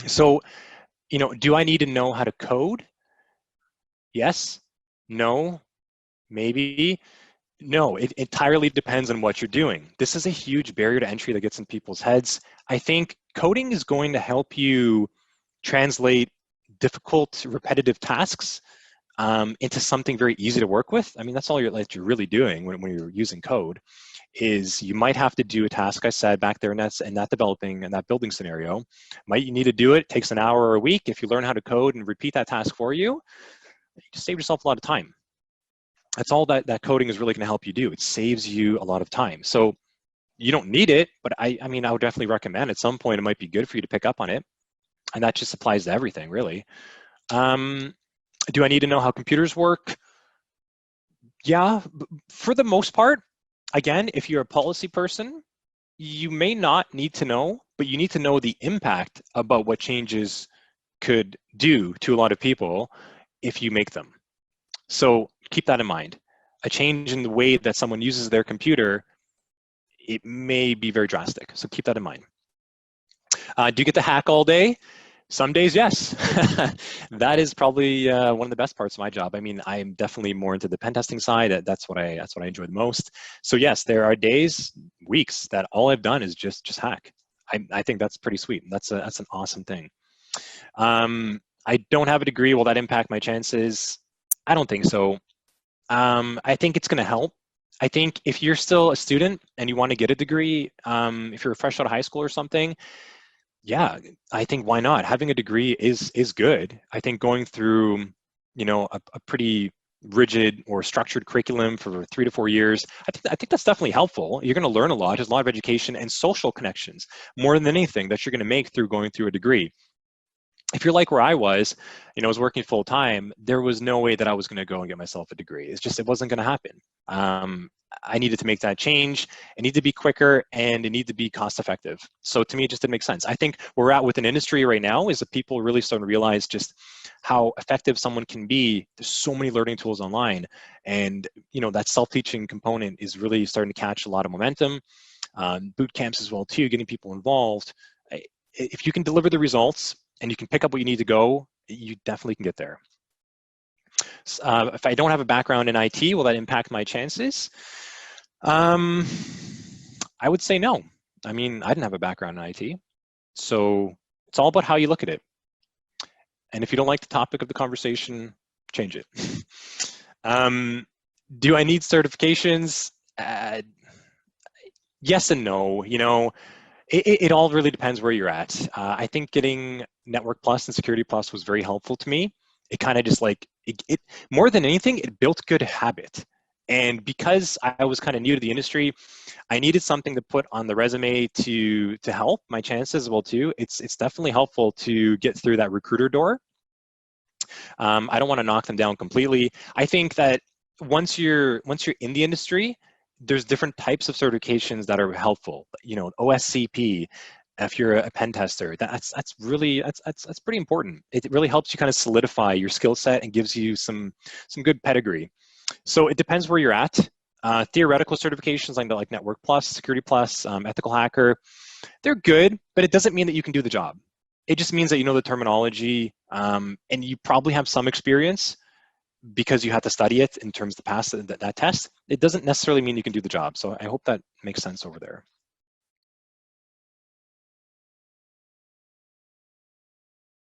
So, do I need to know how to code? Yes, no, maybe. No, it entirely depends on what you're doing. This is a huge barrier to entry that gets in people's heads. I think coding is going to help you translate difficult, repetitive tasks into something very easy to work with. I mean, that's all you're really doing when you're using code, is you might have to do a task I said back there in that developing and that building scenario. Might you need to do it, it takes an hour or a week. If you learn how to code and repeat that task for you, you just save yourself a lot of time. That's all that coding is really going to help you do. It saves you a lot of time. So you don't need it, but I mean, I would definitely recommend at some point it might be good for you to pick up on it. And that just applies to everything, really. Do I need to know how computers work? Yeah, for the most part. Again, if you're a policy person, you may not need to know, but you need to know the impact about what changes could do to a lot of people if you make them. So keep that in mind. A change in the way that someone uses their computer, it may be very drastic. So keep that in mind. Do you get to hack all day? Some days, yes. That is probably one of the best parts of my job. I mean, I'm definitely more into the pen testing side. That's what I enjoy the most. So yes, there are days, weeks that all I've done is just hack. I think that's pretty sweet. That's an awesome thing. I don't have a degree. Will that impact my chances? I don't think so. I think it's going to help. I think if you're still a student and you want to get a degree, if you're fresh out of high school or something, yeah, I think why not? Having a degree is good. I think going through, a pretty rigid or structured curriculum for 3 to 4 years, I think that's definitely helpful. You're going to learn a lot. There's a lot of education and social connections more than anything that you're going to make through going through a degree. If you're like where I was working full time, there was no way that I was going to go and get myself a degree. It wasn't going to happen. I needed to make that change. It needed to be quicker and it needed to be cost effective. So to me, it just didn't make sense. I think where we're at with an industry right now is that people really starting to realize just how effective someone can be. There's so many learning tools online, and that self-teaching component is really starting to catch a lot of momentum. Boot camps as well too, getting people involved. If you can deliver the results and you can pick up what you need to go, you definitely can get there. If I don't have a background in IT, will that impact my chances? I would say no. I mean, I didn't have a background in IT. So it's all about how you look at it. And if you don't like the topic of the conversation, change it. Do I need certifications? Yes and no. It all really depends where you're at. I think getting Network Plus and Security Plus was very helpful to me. It kind of just it more than anything, it built good habit. And because I was kind of new to the industry, I needed something to put on the resume to help my chances as well too. It's definitely helpful to get through that recruiter door. I don't want to knock them down completely. I think that once you're in the industry, there's different types of certifications that are helpful. OSCP, if you're a pen tester, that's pretty important. It really helps you kind of solidify your skill set and gives you some good pedigree. So it depends where you're at. Theoretical certifications like Network Plus, Security Plus, Ethical Hacker, they're good, but it doesn't mean that you can do the job. It just means that you know the terminology, and you probably have some experience because you had to study it in terms to pass that test. It doesn't necessarily mean you can do the job. So I hope that makes sense over there.